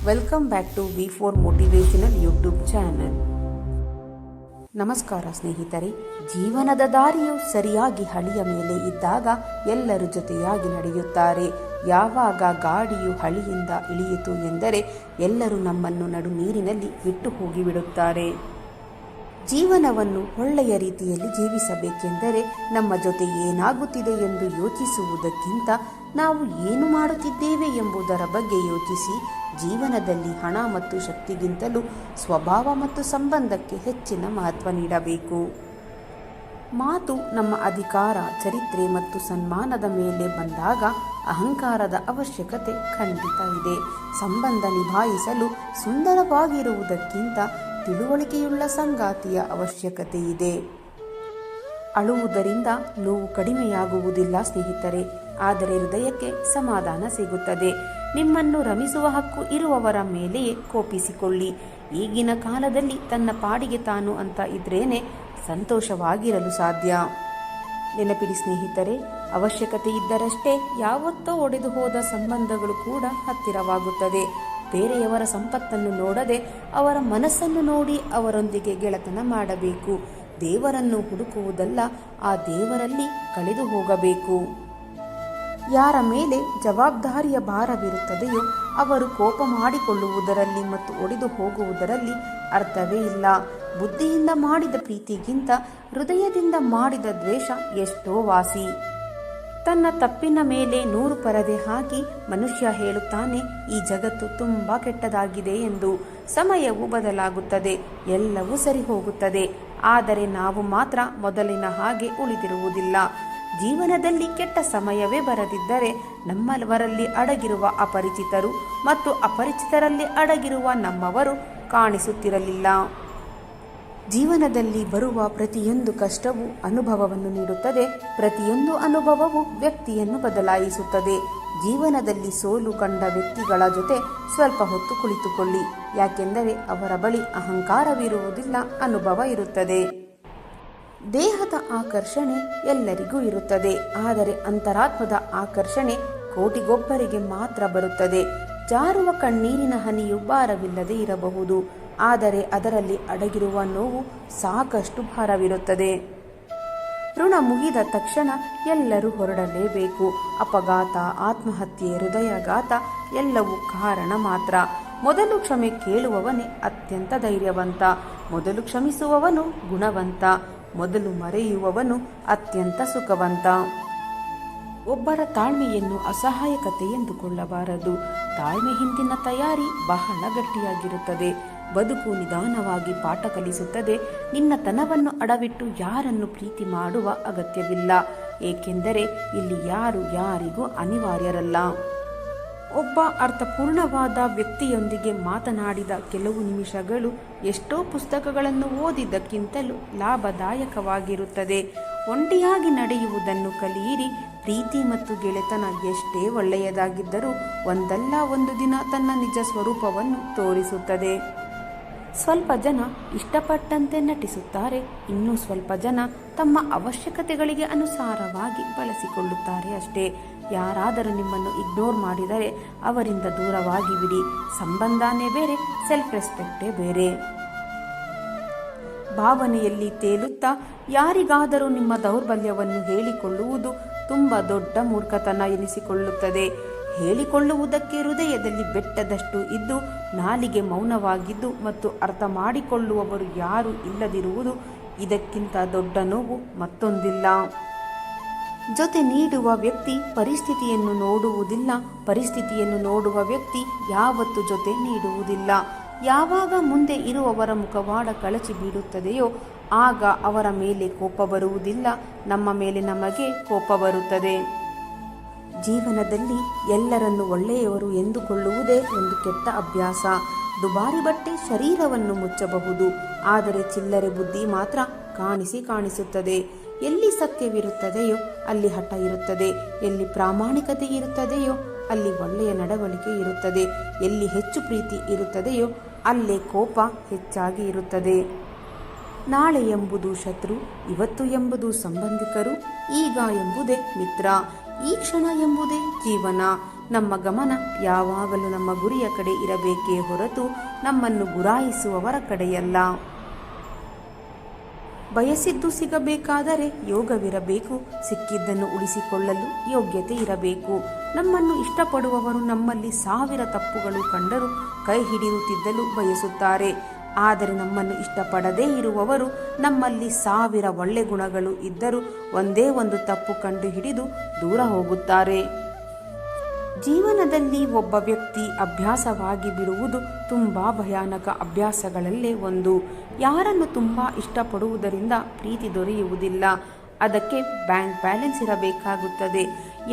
Welcome back to V4 motivational YouTube channel. ನಮಸ್ಕಾರ ಸ್ನೇಹಿತರೆ. ಜೀವನದ ದಾರಿಯು ಸರಿಯಾಗಿ ಹಳಿಯ ಮೇಲೆ ಇದ್ದಾಗ ಎಲ್ಲರೂ ಜೊತೆಯಾಗಿ ನಡೆಯುತ್ತಾರೆ. ಯಾವಾಗ ಗಾಡಿಯು ಹಳಿಯಿಂದ ಇಳಿಯಿತು ಎಂದರೆ ಎಲ್ಲರೂ ನಮ್ಮನ್ನು ನಡು ನೀರಿನಲ್ಲಿ ಬಿಟ್ಟು ಹೋಗಿಬಿಡುತ್ತಾರೆ. ಜೀವನವನ್ನು ಒಳ್ಳೆಯ ರೀತಿಯಲ್ಲಿ ಜೀವಿಸಬೇಕೆಂದರೆ ನಮ್ಮ ಜೊತೆ ಏನಾಗುತ್ತಿದೆ ಎಂದು ಯೋಚಿಸುವುದಕ್ಕಿಂತ ನಾವು ಏನು ಮಾಡುತ್ತಿದ್ದೇವೆ ಎಂಬುದರ ಬಗ್ಗೆ ಯೋಚಿಸಿ ಜೀವನದಲ್ಲಿ ಹಣ ಮತ್ತು ಶಕ್ತಿಗಿಂತಲೂ ಸ್ವಭಾವ ಮತ್ತು ಸಂಬಂಧಕ್ಕೆ ಹೆಚ್ಚಿನ ಮಹತ್ವ ನೀಡಬೇಕು. ಮಾತು ನಮ್ಮ ಅಧಿಕಾರ, ಚರಿತ್ರೆ ಮತ್ತು ಸನ್ಮಾನದ ಮೇಲೆ ಬಂದಾಗ ಅಹಂಕಾರದ ಅವಶ್ಯಕತೆ ಖಂಡಿತ ಇದೆ. ಸಂಬಂಧ ನಿಭಾಯಿಸಲು ಸುಂದರವಾಗಿರುವುದಕ್ಕಿಂತ ತಿಳುವಳಿಕೆಯುಳ್ಳ ಸಂಗಾತಿಯ ಅವಶ್ಯಕತೆ ಇದೆ. ಅಳುವುದರಿಂದ ನೋವು ಕಡಿಮೆಯಾಗುವುದಿಲ್ಲ ಸ್ನೇಹಿತರೆ, ಆದರೆ ಹೃದಯಕ್ಕೆ ಸಮಾಧಾನ ಸಿಗುತ್ತದೆ. ನಿಮ್ಮನ್ನು ರಮಿಸುವ ಹಕ್ಕು ಇರುವವರ ಮೇಲೆಯೇ ಕೋಪಿಸಿಕೊಳ್ಳಿ. ಈಗಿನ ಕಾಲದಲ್ಲಿ ತನ್ನ ಪಾಡಿಗೆ ತಾನು ಅಂತ ಇದ್ರೇನೆ ಸಂತೋಷವಾಗಿರಲು ಸಾಧ್ಯ. ನೆನಪಿಡಿ ಸ್ನೇಹಿತರೆ, ಅವಶ್ಯಕತೆ ಇದ್ದರಷ್ಟೇ ಯಾವತ್ತೋ ಒಡೆದು ಹೋದ ಸಂಬಂಧಗಳು ಕೂಡ ಹತ್ತಿರವಾಗುತ್ತದೆ. ಬೇರೆಯವರ ಸಂಪತ್ತನ್ನು ನೋಡದೆ ಅವರ ಮನಸ್ಸನ್ನು ನೋಡಿ ಅವರೊಂದಿಗೆ ಗೆಳೆತನ ಮಾಡಬೇಕು. ದೇವರನ್ನು ಹುಡುಕುವುದಲ್ಲ, ಆ ದೇವರಲ್ಲಿ ಕಳೆದು ಹೋಗಬೇಕು. ಯಾರ ಮೇಲೆ ಜವಾಬ್ದಾರಿಯ ಭಾರವಿರುತ್ತದೆಯೋ ಅವರು ಕೋಪ ಮಾಡಿಕೊಳ್ಳುವುದರಲ್ಲಿ ಮತ್ತು ಒಡೆದು ಹೋಗುವುದರಲ್ಲಿ ಅರ್ಥವೇ ಇಲ್ಲ. ಬುದ್ಧಿಯಿಂದ ಮಾಡಿದ ಪ್ರೀತಿಗಿಂತ ಹೃದಯದಿಂದ ಮಾಡಿದ ದ್ವೇಷ ಎಷ್ಟೋ ವಾಸಿ. ತನ್ನ ತಪ್ಪಿನ ಮೇಲೆ 100 ಪರದೆ ಹಾಕಿ ಮನುಷ್ಯ ಹೇಳುತ್ತಾನೆ, ಈ ಜಗತ್ತು ತುಂಬಾ ಕೆಟ್ಟದಾಗಿದೆ ಎಂದು. ಸಮಯವು ಬದಲಾಗುತ್ತದೆ, ಎಲ್ಲವೂ ಸರಿ ಹೋಗುತ್ತದೆ. ಆದರೆ ನಾವು ಮಾತ್ರ ಮೊದಲಿನ ಹಾಗೆ ಉಳಿದಿರುವುದಿಲ್ಲ. ಜೀವನದಲ್ಲಿ ಕೆಟ್ಟ ಸಮಯವೇ ಬರದಿದ್ದರೆ ನಮ್ಮವರಲ್ಲಿ ಅಡಗಿರುವ ಅಪರಿಚಿತರು ಮತ್ತು ಅಪರಿಚಿತರಲ್ಲಿ ಅಡಗಿರುವ ನಮ್ಮವರು ಕಾಣಿಸುತ್ತಿರಲಿಲ್ಲ. ಜೀವನದಲ್ಲಿ ಬರುವ ಪ್ರತಿಯೊಂದು ಕಷ್ಟವೂ ಅನುಭವವನ್ನು ನೀಡುತ್ತದೆ. ಪ್ರತಿಯೊಂದು ಅನುಭವವು ವ್ಯಕ್ತಿಯನ್ನು ಬದಲಾಯಿಸುತ್ತದೆ. ಜೀವನದಲ್ಲಿ ಸೋಲು ಕಂಡ ವ್ಯಕ್ತಿಗಳ ಜೊತೆ ಸ್ವಲ್ಪ ಹೊತ್ತು ಕುಳಿತುಕೊಳ್ಳಿ, ಯಾಕೆಂದರೆ ಅವರ ಬಳಿ ಅಹಂಕಾರವಿರುವುದಿಲ್ಲ, ಅನುಭವ ಇರುತ್ತದೆ. ದೇಹದ ಆಕರ್ಷಣೆ ಎಲ್ಲರಿಗೂ ಇರುತ್ತದೆ, ಆದರೆ ಅಂತರಾತ್ಮದ ಆಕರ್ಷಣೆ ಕೋಟಿಗೊಬ್ಬರಿಗೆ ಮಾತ್ರ ಬರುತ್ತದೆ. ಜಾರುವ ಕಣ್ಣೀರಿನ ಹನಿಯು ಭಾರವಿಲ್ಲದೆ ಇರಬಹುದು, ಆದರೆ ಅದರಲ್ಲಿ ಅಡಗಿರುವ ನೋವು ಸಾಕಷ್ಟು ಭಾರವಿರುತ್ತದೆ. ಋಣ ಮುಗಿದ ತಕ್ಷಣ ಎಲ್ಲರೂ ಹೊರಡಲೇಬೇಕು. ಅಪಘಾತ, ಆತ್ಮಹತ್ಯೆ, ಹೃದಯಾಘಾತ ಎಲ್ಲವೂ ಕಾರಣ ಮಾತ್ರ. ಮೊದಲು ಕ್ಷಮೆ ಕೇಳುವವನೇ ಅತ್ಯಂತ ಧೈರ್ಯವಂತ. ಮೊದಲು ಕ್ಷಮಿಸುವವನು ಗುಣವಂತ. ಮೊದಲು ಮರೆಯುವವನು ಅತ್ಯಂತ ಸುಖವಂತ. ಒಬ್ಬರ ತಾಳ್ಮೆಯನ್ನು ಅಸಹಾಯಕತೆ ಎಂದುಕೊಳ್ಳಬಾರದು. ತಾಳ್ಮೆ ಹಿಂದಿನ ತಯಾರಿ ಬಹಳ ಗಟ್ಟಿಯಾಗಿರುತ್ತದೆ. ಬದುಕು ನಿಧಾನವಾಗಿ ಪಾಠ ಕಲಿಸುತ್ತದೆ. ನಿನ್ನತನವನ್ನು ಅಡವಿಟ್ಟು ಯಾರನ್ನು ಪ್ರೀತಿ ಮಾಡುವ ಅಗತ್ಯವಿಲ್ಲ, ಏಕೆಂದರೆ ಇಲ್ಲಿ ಯಾರು ಯಾರಿಗೂ ಅನಿವಾರ್ಯರಲ್ಲ. ಒಬ್ಬ ಅರ್ಥಪೂರ್ಣವಾದ ವ್ಯಕ್ತಿಯೊಂದಿಗೆ ಮಾತನಾಡಿದ ಕೆಲವು ನಿಮಿಷಗಳು ಎಷ್ಟೋ ಪುಸ್ತಕಗಳನ್ನು ಓದಿದ್ದಕ್ಕಿಂತಲೂ ಲಾಭದಾಯಕವಾಗಿರುತ್ತದೆ. ಒಂಟಿಯಾಗಿ ನಡೆಯುವುದನ್ನು ಕಲಿಯಿರಿ. ಪ್ರೀತಿ ಮತ್ತು ಗೆಳೆತನ ಎಷ್ಟೇ ಒಳ್ಳೆಯದಾಗಿದ್ದರೂ ಒಂದಲ್ಲ ಒಂದು ದಿನ ತನ್ನ ನಿಜ ಸ್ವರೂಪವನ್ನು ತೋರಿಸುತ್ತದೆ. ಸ್ವಲ್ಪ ಜನ ಇಷ್ಟಪಟ್ಟಂತೆ ನಟಿಸುತ್ತಾರೆ, ಇನ್ನೂ ಸ್ವಲ್ಪ ಜನ ತಮ್ಮ ಅವಶ್ಯಕತೆಗಳಿಗೆ ಅನುಸಾರವಾಗಿ ಬಳಸಿಕೊಳ್ಳುತ್ತಾರೆ ಅಷ್ಟೇ. ಯಾರಾದರೂ ನಿಮ್ಮನ್ನು ಇಗ್ನೋರ್ ಮಾಡಿದರೆ ಅವರಿಂದ ದೂರವಾಗಿ ಬಿಡಿ. ಸಂಬಂಧನೇ ಬೇರೆ, ಸೆಲ್ಫ್ ರೆಸ್ಪೆಕ್ಟೇ ಬೇರೆ. ಭಾವನೆಯಲ್ಲಿ ತೇಲುತ್ತಾ ಯಾರಿಗಾದರೂ ನಿಮ್ಮ ದೌರ್ಬಲ್ಯವನ್ನು ಹೇಳಿಕೊಳ್ಳುವುದು ತುಂಬ ದೊಡ್ಡ ಮೂರ್ಖತನ ಎನಿಸಿಕೊಳ್ಳುತ್ತದೆ. ಹೇಳಿಕೊಳ್ಳುವುದಕ್ಕೆ ಹೃದಯದಲ್ಲಿ ಬೆಟ್ಟದಷ್ಟು ಇದ್ದು ನಾಲಿಗೆ ಮೌನವಾಗಿದ್ದು ಮತ್ತು ಅರ್ಥ ಮಾಡಿಕೊಳ್ಳುವವರು ಯಾರೂ ಇಲ್ಲದಿರುವುದು ಇದಕ್ಕಿಂತ ದೊಡ್ಡ ನೋವು ಮತ್ತೊಂದಿಲ್ಲ. ಜೊತೆ ನೀಡುವ ವ್ಯಕ್ತಿ ಪರಿಸ್ಥಿತಿಯನ್ನು ನೋಡುವುದಿಲ್ಲ, ಪರಿಸ್ಥಿತಿಯನ್ನು ನೋಡುವ ವ್ಯಕ್ತಿ ಯಾವತ್ತೂ ಜೊತೆ ನೀಡುವುದಿಲ್ಲ. ಯಾವಾಗ ಮುಂದೆ ಇರುವವರ ಮುಖವಾಡ ಕಳಚಿ ಬೀಳುತ್ತದೆಯೋ ಆಗ ಅವರ ಮೇಲೆ ಕೋಪ ಬರುವುದಿಲ್ಲ, ನಮ್ಮ ಮೇಲೆ ನಮಗೆ ಕೋಪ ಬರುತ್ತದೆ. ಜೀವನದಲ್ಲಿ ಎಲ್ಲರನ್ನು ಒಳ್ಳೆಯವರು ಎಂದುಕೊಳ್ಳುವುದೇ ಒಂದು ಕೆಟ್ಟ ಅಭ್ಯಾಸ. ದುಬಾರಿ ಬಟ್ಟೆ ಶರೀರವನ್ನು ಮುಚ್ಚಬಹುದು, ಆದರೆ ಚಿಲ್ಲರೆ ಬುದ್ಧಿ ಮಾತ್ರ ಕಾಣಿಸುತ್ತದೆ. ಎಲ್ಲಿ ಸತ್ಯವಿರುತ್ತದೆಯೋ ಅಲ್ಲಿ ಹಠ ಇರುತ್ತದೆ. ಎಲ್ಲಿ ಪ್ರಾಮಾಣಿಕತೆ ಇರುತ್ತದೆಯೋ ಅಲ್ಲಿ ಒಳ್ಳೆಯ ನಡವಳಿಕೆ ಇರುತ್ತದೆ. ಎಲ್ಲಿ ಹೆಚ್ಚು ಪ್ರೀತಿ ಇರುತ್ತದೆಯೋ ಅಲ್ಲೇ ಕೋಪ ಹೆಚ್ಚಾಗಿ ಇರುತ್ತದೆ. ನಾಳೆ ಎಂಬುದು ಶತ್ರು, ಇವತ್ತು ಎಂಬುದು ಸಂಬಂಧಿಕರು, ಈಗ ಎಂಬುದೇ ಮಿತ್ರ, ಈ ಕ್ಷಣ ಎಂಬುದೇ ಜೀವನ. ನಮ್ಮ ಗಮನ ಯಾವಾಗಲೂ ನಮ್ಮ ಗುರಿಯ ಕಡೆ ಇರಬೇಕೇ ಹೊರತು ನಮ್ಮನ್ನು ಗುರಾಯಿಸುವವರ ಕಡೆಯಲ್ಲ. ಬಯಸಿದ್ದು ಸಿಗಬೇಕಾದರೆ ಯೋಗವಿರಬೇಕು, ಸಿಕ್ಕಿದ್ದನ್ನು ಉಳಿಸಿಕೊಳ್ಳಲು ಯೋಗ್ಯತೆ ಇರಬೇಕು. ನಮ್ಮನ್ನು ಇಷ್ಟಪಡುವವರು ನಮ್ಮಲ್ಲಿ 1000 ತಪ್ಪುಗಳು ಕಂಡರೂ ಕೈ ಹಿಡಿಯುತ್ತಿದ್ದಲು ಬಯಸುತ್ತಾರೆ. ಆದರೆ ನಮ್ಮನ್ನು ಇಷ್ಟಪಡದೇ ಇರುವವರು ನಮ್ಮಲ್ಲಿ 1000 ಒಳ್ಳೆ ಗುಣಗಳು ಇದ್ದರೂ ಒಂದೇ ಒಂದು ತಪ್ಪು ಕಂಡು ಹಿಡಿದು ದೂರ ಹೋಗುತ್ತಾರೆ. ಜೀವನದಲ್ಲಿ ಒಬ್ಬ ವ್ಯಕ್ತಿ ಅಭ್ಯಾಸವಾಗಿ ಬಿಡುವುದು ತುಂಬ ಭಯಾನಕ ಅಭ್ಯಾಸಗಳಲ್ಲೇ ಒಂದು. ಯಾರನ್ನು ತುಂಬ ಇಷ್ಟಪಡುವುದರಿಂದ ಪ್ರೀತಿ ದೊರೆಯುವುದಿಲ್ಲ, ಅದಕ್ಕೆ ಬ್ಯಾಂಕ್ ಬ್ಯಾಲೆನ್ಸ್ ಇರಬೇಕಾಗುತ್ತದೆ.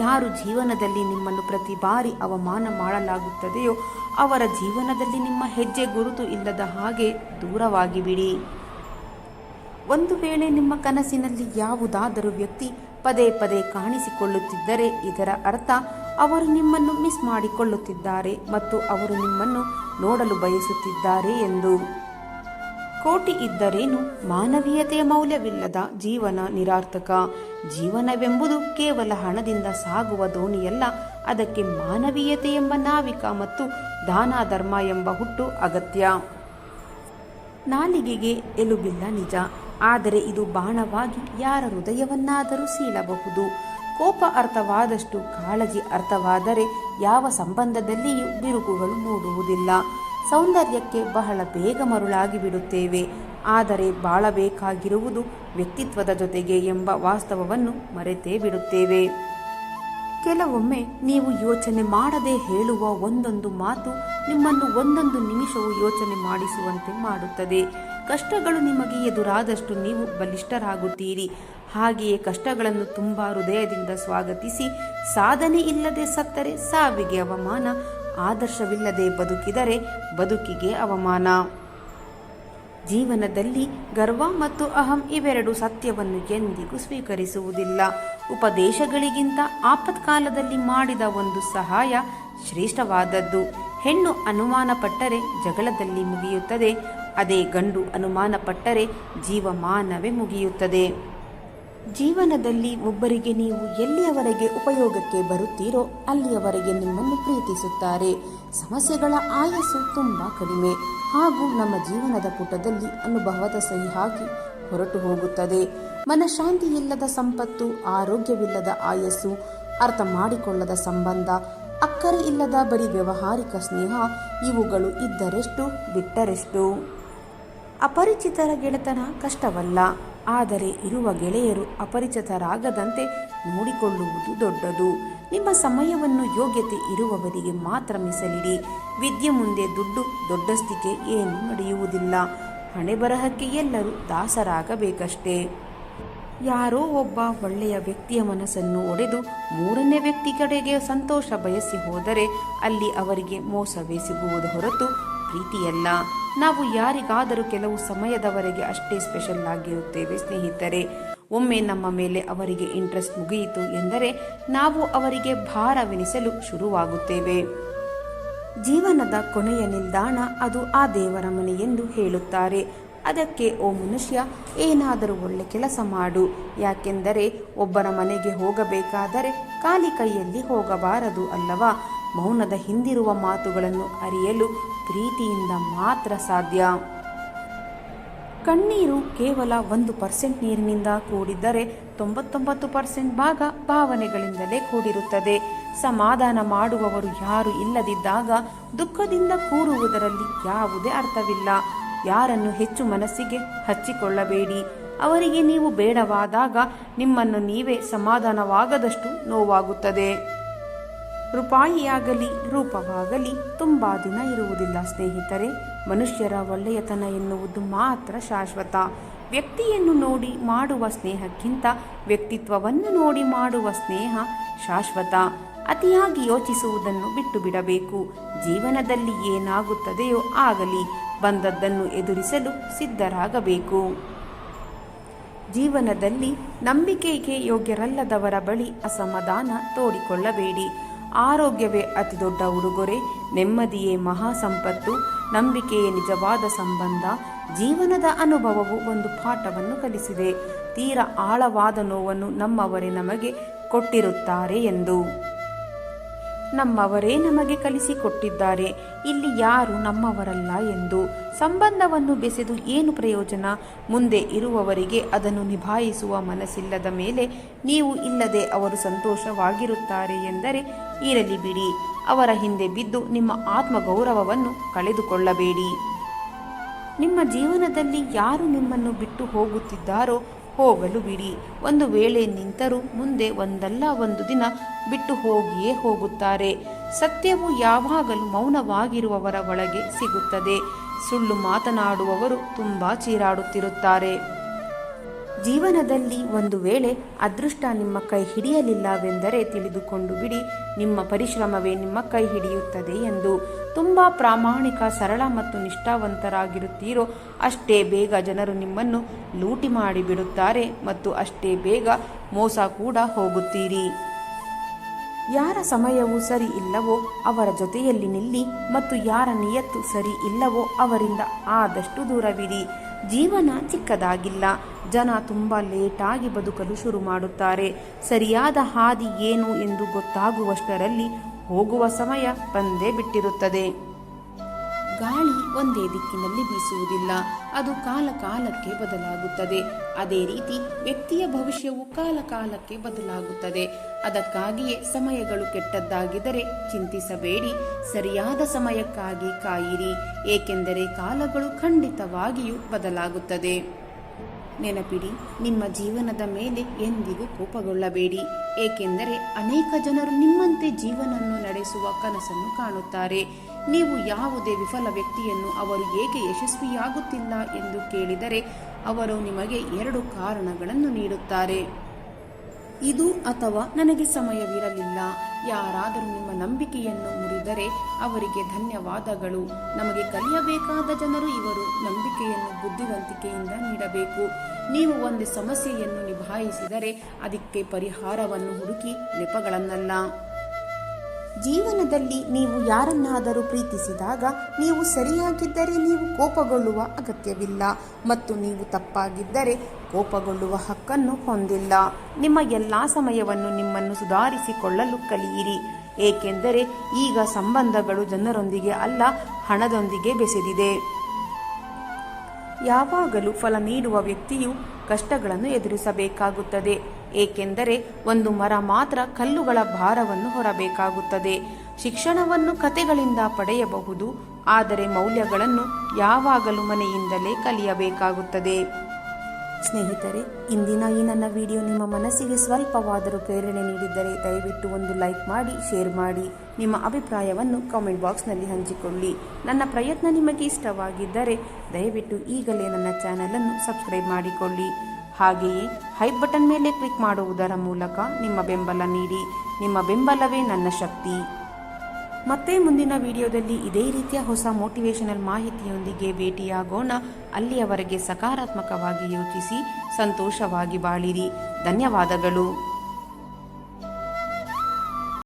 ಯಾರು ಜೀವನದಲ್ಲಿ ನಿಮ್ಮನ್ನು ಪ್ರತಿ ಬಾರಿ ಅವಮಾನ ಮಾಡಲಾಗುತ್ತದೆಯೋ ಅವರ ಜೀವನದಲ್ಲಿ ನಿಮ್ಮ ಹೆಜ್ಜೆ ಗುರುತು ಇಲ್ಲದ ಹಾಗೆ ದೂರವಾಗಿ ಬಿಡಿ. ಒಂದು ವೇಳೆ ನಿಮ್ಮ ಕನಸಿನಲ್ಲಿ ಯಾವುದಾದರೂ ವ್ಯಕ್ತಿ ಪದೇ ಪದೇ ಕಾಣಿಸಿಕೊಳ್ಳುತ್ತಿದ್ದರೆ ಇದರ ಅರ್ಥ ಅವರು ನಿಮ್ಮನ್ನು ಮಿಸ್ ಮಾಡಿಕೊಳ್ಳುತ್ತಿದ್ದಾರೆ ಮತ್ತು ಅವರು ನಿಮ್ಮನ್ನು ನೋಡಲು ಬಯಸುತ್ತಿದ್ದಾರೆ ಎಂದು. ಕೋಟಿ ಇದ್ದರೇನು, ಮಾನವೀಯತೆಯ ಮೌಲ್ಯವಿಲ್ಲದ ಜೀವನ ನಿರರ್ಥಕ. ಜೀವನವೆಂಬುದು ಕೇವಲ ಹಣದಿಂದ ಸಾಗುವ ದೋಣಿಯಲ್ಲ, ಅದಕ್ಕೆ ಮಾನವೀಯತೆ ಎಂಬ ನಾವಿಕ ಮತ್ತು ದಾನ ಧರ್ಮ ಎಂಬ ಹುಟ್ಟು ಅಗತ್ಯ. ನಾಲಿಗೆಗೆ ಎಲುಬಿಲ್ಲ ನಿಜ, ಆದರೆ ಇದು ಬಾಣವಾಗಿ ಯಾರ ಹೃದಯವನ್ನಾದರೂ ಸೀಳಬಹುದು. ಕೋಪ ಅರ್ಥವಾದಷ್ಟು ಕಾಳಜಿ ಅರ್ಥವಾದರೆ ಯಾವ ಸಂಬಂಧದಲ್ಲಿಯೂ ಬಿರುಕುಗಳು ಮೂಡುವುದಿಲ್ಲ. ಸೌಂದರ್ಯಕ್ಕೆ ಬಹಳ ಬೇಗ ಮರುಳಾಗಿ ಬಿಡುತ್ತೇವೆ, ಆದರೆ ಬಾಳಬೇಕಾಗಿರುವುದು ವ್ಯಕ್ತಿತ್ವದ ಜೊತೆಗೆ ಎಂಬ ವಾಸ್ತವವನ್ನು ಮರೆತೇ ಬಿಡುತ್ತೇವೆ. ಕೆಲವೊಮ್ಮೆ ನೀವು ಯೋಚನೆ ಮಾಡದೆ ಹೇಳುವ ಒಂದೊಂದು ಮಾತು ನಿಮ್ಮನ್ನು ಒಂದೊಂದು ನಿಮಿಷವೂ ಯೋಚನೆ ಮಾಡಿಸುವಂತೆ ಮಾಡುತ್ತದೆ. ಕಷ್ಟಗಳು ನಿಮಗೆ ಎದುರಾದಷ್ಟು ನೀವು ಬಲಿಷ್ಠರಾಗುತ್ತೀರಿ. ಹಾಗೆಯೇ ಕಷ್ಟಗಳನ್ನು ತುಂಬ ಹೃದಯದಿಂದ ಸ್ವಾಗತಿಸಿ. ಸಾಧನೆ ಇಲ್ಲದೆ ಸತ್ತರೆ ಸಾವಿಗೆ ಅವಮಾನ, ಆದರ್ಶವಿಲ್ಲದೆ ಬದುಕಿದರೆ ಬದುಕಿಗೆ ಅವಮಾನ. ಜೀವನದಲ್ಲಿ ಗರ್ವ ಮತ್ತು ಅಹಂ ಇವೆರಡು ಸತ್ಯವನ್ನು ಎಂದಿಗೂ ಸ್ವೀಕರಿಸುವುದಿಲ್ಲ. ಉಪದೇಶಗಳಿಗಿಂತ ಆಪತ್ಕಾಲದಲ್ಲಿ ಮಾಡಿದ ಒಂದು ಸಹಾಯ ಶ್ರೇಷ್ಠವಾದದ್ದು. ಹೆಣ್ಣು ಅನುಮಾನ ಪಟ್ಟರೆ ಜಗಳದಲ್ಲಿ ಮುಗಿಯುತ್ತದೆ, ಅದೇ ಗಂಡು ಅನುಮಾನ ಪಟ್ಟರೆ ಜೀವಮಾನವೇ ಮುಗಿಯುತ್ತದೆ. ಜೀವನದಲ್ಲಿ ಒಬ್ಬರಿಗೆ ನೀವು ಎಲ್ಲಿಯವರೆಗೆ ಉಪಯೋಗಕ್ಕೆ ಬರುತ್ತೀರೋ ಅಲ್ಲಿಯವರೆಗೆ ನಿಮ್ಮನ್ನು ಪ್ರೀತಿಸುತ್ತಾರೆ. ಸಮಸ್ಯೆಗಳ ಆಯಸ್ಸು ತುಂಬ ಕಡಿಮೆ ಹಾಗೂ ನಮ್ಮ ಜೀವನದ ಪುಟದಲ್ಲಿ ಅನುಭವದ ಸಹಿ ಹಾಕಿ ಹೊರಟು ಹೋಗುತ್ತದೆ. ಮನಃಶಾಂತಿ ಇಲ್ಲದ ಸಂಪತ್ತು, ಆರೋಗ್ಯವಿಲ್ಲದ ಆಯಸ್ಸು, ಅರ್ಥ ಮಾಡಿಕೊಳ್ಳದ ಸಂಬಂಧ, ಅಕ್ಕರೆ ಇಲ್ಲದ ಬರೀ ವ್ಯಾವಹಾರಿಕ ಸ್ನೇಹ ಇವುಗಳು ಇದ್ದರೆಷ್ಟು ಬಿಟ್ಟರೆಷ್ಟು. ಅಪರಿಚಿತರ ಗೆಳೆತನ ಕಷ್ಟವಲ್ಲ, ಆದರೆ ಇರುವ ಗೆಳೆಯರು ಅಪರಿಚಿತರಾಗದಂತೆ ನೋಡಿಕೊಳ್ಳುವುದು ದೊಡ್ಡದು. ನಿಮ್ಮ ಸಮಯವನ್ನು ಯೋಗ್ಯತೆ ಇರುವವರಿಗೆ ಮಾತ್ರ ಮೀಸಲಿಡಿ. ವಿದ್ಯೆ ಮುಂದೆ ದುಡ್ಡು ದೊಡ್ಡಸ್ತಿಕೆ ಏನೂ ನಡೆಯುವುದಿಲ್ಲ. ಹಣೆ ಬರಹಕ್ಕೆ ಎಲ್ಲರೂ ದಾಸರಾಗಬೇಕಷ್ಟೇ. ಯಾರೋ ಒಬ್ಬ ಒಳ್ಳೆಯ ವ್ಯಕ್ತಿಯ ಮನಸ್ಸನ್ನು ಒಡೆದು ಮೂರನೇ ವ್ಯಕ್ತಿ ಕಡೆಗೆ ಸಂತೋಷ ಬಯಸಿ ಹೋದರೆ ಅಲ್ಲಿ ಅವರಿಗೆ ಮೋಸವೇ ಸಿಗುವುದು ಹೊರತು ಪ್ರೀತಿಯಲ್ಲ. ನಾವು ಯಾರಿಗಾದರೂ ಕೆಲವು ಸಮಯದವರೆಗೆ ಅಷ್ಟೇ ಸ್ಪೆಷಲ್ ಆಗಿರುತ್ತೇವೆ ಸ್ನೇಹಿತರೆ. ಒಮ್ಮೆ ನಮ್ಮ ಮೇಲೆ ಅವರಿಗೆ ಇಂಟ್ರೆಸ್ಟ್ ಮುಗಿಯಿತು ಎಂದರೆ ನಾವು ಅವರಿಗೆ ಭಾರವೆನಿಸಲು ಶುರುವಾಗುತ್ತೇವೆ. ಜೀವನದ ಕೊನೆಯ ನಿಲ್ದಾಣ ಅದು ಆ ದೇವರ ಮನೆ ಎಂದು ಹೇಳುತ್ತಾರೆ. ಅದಕ್ಕೆ ಓ ಮನುಷ್ಯ, ಏನಾದರೂ ಒಳ್ಳೆ ಕೆಲಸ ಮಾಡು. ಯಾಕೆಂದರೆ ಒಬ್ಬರ ಮನೆಗೆ ಹೋಗಬೇಕಾದರೆ ಖಾಲಿ ಕೈಯಲ್ಲಿ ಹೋಗಬಾರದು ಅಲ್ಲವಾ? ಮೌನದ ಹಿಂದಿರುವ ಮಾತುಗಳನ್ನು ಅರಿಯಲು ಪ್ರೀತಿಯಿಂದ ಮಾತ್ರ ಸಾಧ್ಯ. ಕಣ್ಣೀರು ಕೇವಲ 1% ನೀರಿನಿಂದ ಕೂಡಿದ್ದರೆ 99% ಭಾಗ ಭಾವನೆಗಳಿಂದಲೇ ಕೂಡಿರುತ್ತದೆ. ಸಮಾಧಾನ ಮಾಡುವವರು ಯಾರು ಇಲ್ಲದಿದ್ದಾಗ ದುಃಖದಿಂದ ಕೂರುವುದರಲ್ಲಿ ಯಾವುದೇ ಅರ್ಥವಿಲ್ಲ. ಯಾರನ್ನು ಹೆಚ್ಚು ಮನಸ್ಸಿಗೆ ಹಚ್ಚಿಕೊಳ್ಳಬೇಡಿ. ಅವರಿಗೆ ನೀವು ಬೇಡವಾದಾಗ ನಿಮ್ಮನ್ನು ನೀವೇ ಸಮಾಧಾನವಾಗದಷ್ಟು ನೋವಾಗುತ್ತದೆ. ರೂಪಾಯಿಯಾಗಲಿ ರೂಪವಾಗಲಿ ತುಂಬ ದಿನ ಇರುವುದಿಲ್ಲ ಸ್ನೇಹಿತರೆ. ಮನುಷ್ಯರ ಒಳ್ಳೆಯತನ ಎನ್ನುವುದು ಮಾತ್ರ ಶಾಶ್ವತ. ವ್ಯಕ್ತಿಯನ್ನು ನೋಡಿ ಮಾಡುವ ಸ್ನೇಹಕ್ಕಿಂತ ವ್ಯಕ್ತಿತ್ವವನ್ನು ನೋಡಿ ಮಾಡುವ ಸ್ನೇಹ ಶಾಶ್ವತ. ಅತಿಯಾಗಿ ಯೋಚಿಸುವುದನ್ನು ಬಿಟ್ಟು ಬಿಡಬೇಕು. ಜೀವನದಲ್ಲಿ ಏನಾಗುತ್ತದೆಯೋ ಆಗಲಿ, ಬಂದದ್ದನ್ನು ಎದುರಿಸಲು ಸಿದ್ಧರಾಗಬೇಕು. ಜೀವನದಲ್ಲಿ ನಂಬಿಕೆಗೆ ಯೋಗ್ಯರಲ್ಲದವರ ಬಳಿ ಅಸಮಾಧಾನ ತೋಡಿಕೊಳ್ಳಬೇಡಿ. ಆರೋಗ್ಯವೇ ಅತಿ ದೊಡ್ಡ ಉಡುಗೊರೆ, ನೆಮ್ಮದಿಯೇ ಮಹಾ ಸಂಪತ್ತು, ನಂಬಿಕೆಯೇ ನಿಜವಾದ ಸಂಬಂಧ. ಜೀವನದ ಅನುಭವವು ಒಂದು ಪಾಠವನ್ನು ಕಲಿಸಿದೆ. ತೀರ ಆಳವಾದ ನೋವನ್ನು ನಮ್ಮವರೇ ನಮಗೆ ಕೊಟ್ಟಿರುತ್ತಾರೆ ಎಂದು. ನಮ್ಮವರೇ ನಮಗೆ ಕಲಿಸಿಕೊಟ್ಟಿದ್ದಾರೆ, ಇಲ್ಲಿ ಯಾರು ನಮ್ಮವರಲ್ಲ ಎಂದು. ಸಂಬಂಧವನ್ನು ಬೆಸೆದು ಏನು ಪ್ರಯೋಜನ? ಮುಂದೆ ಇರುವವರಿಗೆ ಅದನ್ನು ನಿಭಾಯಿಸುವ ಮನಸ್ಸಿಲ್ಲದ ಮೇಲೆ ನೀವು ಇಲ್ಲದೆ ಅವರು ಸಂತೋಷವಾಗಿರುತ್ತಾರೆ ಎಂದರೆ ಇರಲಿ ಬಿಡಿ. ಅವರ ಹಿಂದೆ ಬಿದ್ದು ನಿಮ್ಮ ಆತ್ಮಗೌರವವನ್ನು ಕಳೆದುಕೊಳ್ಳಬೇಡಿ. ನಿಮ್ಮ ಜೀವನದಲ್ಲಿ ಯಾರು ನಿಮ್ಮನ್ನು ಬಿಟ್ಟು ಹೋಗುತ್ತಿದ್ದಾರೋ ಹೋಗಲು ಬಿಡಿ. ಒಂದು ವೇಳೆ ನಿಂತರೂ ಮುಂದೆ ಒಂದಲ್ಲ ಒಂದು ದಿನ ಬಿಟ್ಟು ಹೋಗಿಯೇ ಹೋಗುತ್ತಾರೆ. ಸತ್ಯವು ಯಾವಾಗಲೂ ಮೌನವಾಗಿರುವವರ ಒಳಗೆ ಸಿಗುತ್ತದೆ. ಸುಳ್ಳು ಮಾತನಾಡುವವರು ತುಂಬ ಚೀರಾಡುತ್ತಿರುತ್ತಾರೆ. ಜೀವನದಲ್ಲಿ ಒಂದು ವೇಳೆ ಅದೃಷ್ಟ ನಿಮ್ಮ ಕೈ ಹಿಡಿಯಲಿಲ್ಲವೆಂದರೆ ತಿಳಿದುಕೊಂಡು ಬಿಡಿ, ನಿಮ್ಮ ಪರಿಶ್ರಮವೇ ನಿಮ್ಮ ಕೈ ಹಿಡಿಯುತ್ತದೆ ಎಂದು. ತುಂಬ ಪ್ರಾಮಾಣಿಕ, ಸರಳ ಮತ್ತು ನಿಷ್ಠಾವಂತರಾಗಿರುತ್ತೀರೋ ಅಷ್ಟೇ ಬೇಗ ಜನರು ನಿಮ್ಮನ್ನು ಲೂಟಿ ಮಾಡಿಬಿಡುತ್ತಾರೆ ಮತ್ತು ಅಷ್ಟೇ ಬೇಗ ಮೋಸ ಕೂಡ ಹೋಗುತ್ತೀರಿ. ಯಾರ ಸಮಯವು ಸರಿ ಇಲ್ಲವೋ ಅವರ ಜೊತೆಯಲ್ಲಿ ನಿಲ್ಲಿ ಮತ್ತು ಯಾರ ನಿಯತ್ತು ಸರಿ ಇಲ್ಲವೋ ಅವರಿಂದ ಆದಷ್ಟು ದೂರವಿರಿ. ಜೀವನ ಚಿಕ್ಕದಾಗಿಲ್ಲ. ಜನ ತುಂಬ ಲೇಟಾಗಿ ಬದುಕಲು ಶುರು ಮಾಡುತ್ತಾರೆ. ಸರಿಯಾದ ಹಾದಿ ಏನು ಎಂದು ಗೊತ್ತಾಗುವಷ್ಟರಲ್ಲಿ ಹೋಗುವ ಸಮಯ ಬಂದೇ ಬಿಟ್ಟಿರುತ್ತದೆ. ಗಾಳಿ ಒಂದೇ ದಿಕ್ಕಿನಲ್ಲಿ ಬೀಸುವುದಿಲ್ಲ, ಅದು ಕಾಲ ಕಾಲಕ್ಕೆ ಬದಲಾಗುತ್ತದೆ. ಅದೇ ರೀತಿ ವ್ಯಕ್ತಿಯ ಭವಿಷ್ಯವು ಕಾಲ ಕಾಲಕ್ಕೆ ಬದಲಾಗುತ್ತದೆ. ಅದಕ್ಕಾಗಿಯೇ ಸಮಯಗಳು ಕೆಟ್ಟದ್ದಾಗಿದ್ದರೆ ಚಿಂತಿಸಬೇಡಿ, ಸರಿಯಾದ ಸಮಯಕ್ಕಾಗಿ ಕಾಯಿರಿ, ಏಕೆಂದರೆ ಕಾಲಗಳು ಖಂಡಿತವಾಗಿಯೂ ಬದಲಾಗುತ್ತದೆ. ನೆನಪಿಡಿ, ನಿಮ್ಮ ಜೀವನದ ಮೇಲೆ ಎಂದಿಗೂ ಕೋಪಗೊಳ್ಳಬೇಡಿ, ಏಕೆಂದರೆ ಅನೇಕ ಜನರು ನಿಮ್ಮಂತೆ ಜೀವನವನ್ನು ನಡೆಸುವ ಕನಸನ್ನು ಕಾಣುತ್ತಾರೆ. ನೀವು ಯಾವುದೇ ವಿಫಲ ವ್ಯಕ್ತಿಯನ್ನು ಅವರು ಏಕೆ ಯಶಸ್ವಿಯಾಗುತ್ತಿಲ್ಲ ಎಂದು ಕೇಳಿದರೆ ಅವರು ನಿಮಗೆ 2 ಕಾರಣಗಳನ್ನು ನೀಡುತ್ತಾರೆ. ಇದು ಅಥವಾ ನನಗೆ ಸಮಯವಿರಲಿಲ್ಲ. ಯಾರಾದರೂ ನಿಮ್ಮ ನಂಬಿಕೆಯನ್ನು ಮುರಿದರೆ ಅವರಿಗೆ ಧನ್ಯವಾದಗಳು. ನಮಗೆ ಕಲಿಯಬೇಕಾದ ಜನರು ಇವರು. ನಂಬಿಕೆಯನ್ನು ಬುದ್ಧಿವಂತಿಕೆಯಿಂದ ನೀಡಬೇಕು. ನೀವು ಒಂದು ಸಮಸ್ಯೆಯನ್ನು ನಿಭಾಯಿಸಿದರೆ ಅದಕ್ಕೆ ಪರಿಹಾರವನ್ನು ಹುಡುಕಿ, ನೆಪಗಳನ್ನಲ್ಲ. ಜೀವನದಲ್ಲಿ ನೀವು ಯಾರನ್ನಾದರೂ ಪ್ರೀತಿಸಿದಾಗ ನೀವು ಸರಿಯಾಗಿದ್ದರೆ ನೀವು ಕೋಪಗೊಳ್ಳುವ ಅಗತ್ಯವಿಲ್ಲ ಮತ್ತು ನೀವು ತಪ್ಪಾಗಿದ್ದರೆ ಕೋಪಗೊಳ್ಳುವ ಹಕ್ಕನ್ನು ಹೊಂದಿಲ್ಲ. ನಿಮ್ಮ ಎಲ್ಲ ಸಮಯವನ್ನು ನಿಮ್ಮನ್ನು ಸುಧಾರಿಸಿಕೊಳ್ಳಲು ಕಲಿಯಿರಿ, ಏಕೆಂದರೆ ಈಗ ಸಂಬಂಧಗಳು ಜನರೊಂದಿಗೆ ಅಲ್ಲ, ಹಣದೊಂದಿಗೆ ಬೆಸೆದಿದೆ. ಯಾವಾಗಲೂ ಫಲ ನೀಡುವ ವ್ಯಕ್ತಿಯು ಕಷ್ಟಗಳನ್ನು ಎದುರಿಸಬೇಕಾಗುತ್ತದೆ, ಏಕೆಂದರೆ ಒಂದು ಮರ ಮಾತ್ರ ಕಲ್ಲುಗಳ ಭಾರವನ್ನು ಹೊರಬೇಕಾಗುತ್ತದೆ. ಶಿಕ್ಷಣವನ್ನು ಕತೆಗಳಿಂದ ಪಡೆಯಬಹುದು, ಆದರೆ ಮೌಲ್ಯಗಳನ್ನು ಯಾವಾಗಲೂ ಮನೆಯಿಂದಲೇ ಕಲಿಯಬೇಕಾಗುತ್ತದೆ. ಸ್ನೇಹಿತರೆ, ಇಂದಿನ ಈ ನನ್ನ ವಿಡಿಯೋ ನಿಮ್ಮ ಮನಸ್ಸಿಗೆ ಸ್ವಲ್ಪವಾದರೂ ಪ್ರೇರಣೆ ನೀಡಿದ್ದರೆ ದಯವಿಟ್ಟು ಒಂದು ಲೈಕ್ ಮಾಡಿ, ಶೇರ್ ಮಾಡಿ. ನಿಮ್ಮ ಅಭಿಪ್ರಾಯವನ್ನು ಕಾಮೆಂಟ್ ಬಾಕ್ಸ್ನಲ್ಲಿ ಹಂಚಿಕೊಳ್ಳಿ. ನನ್ನ ಪ್ರಯತ್ನ ನಿಮಗೆ ಇಷ್ಟವಾಗಿದ್ದರೆ ದಯವಿಟ್ಟು ಈಗಲೇ ನನ್ನ ಚಾನಲನ್ನು ಸಬ್ಸ್ಕ್ರೈಬ್ ಮಾಡಿಕೊಳ್ಳಿ. ಹಾಗೆಯೇ ಹೈಪ್ ಬಟನ್ ಮೇಲೆ ಕ್ಲಿಕ್ ಮಾಡುವುದರ ಮೂಲಕ ನಿಮ್ಮ ಬೆಂಬಲ ನೀಡಿ. ನಿಮ್ಮ ಬೆಂಬಲವೇ ನನ್ನ ಶಕ್ತಿ. ಮತ್ತೆ ಮುಂದಿನ ವಿಡಿಯೋದಲ್ಲಿ ಇದೇ ರೀತಿಯ ಹೊಸ ಮೋಟಿವೇಶನಲ್ ಮಾಹಿತಿಯೊಂದಿಗೆ ಭೇಟಿಯಾಗೋಣ. ಅಲ್ಲಿಯವರೆಗೆ ಸಕಾರಾತ್ಮಕವಾಗಿ ಯೋಚಿಸಿ, ಸಂತೋಷವಾಗಿ ಬಾಳಿರಿ. ಧನ್ಯವಾದಗಳು.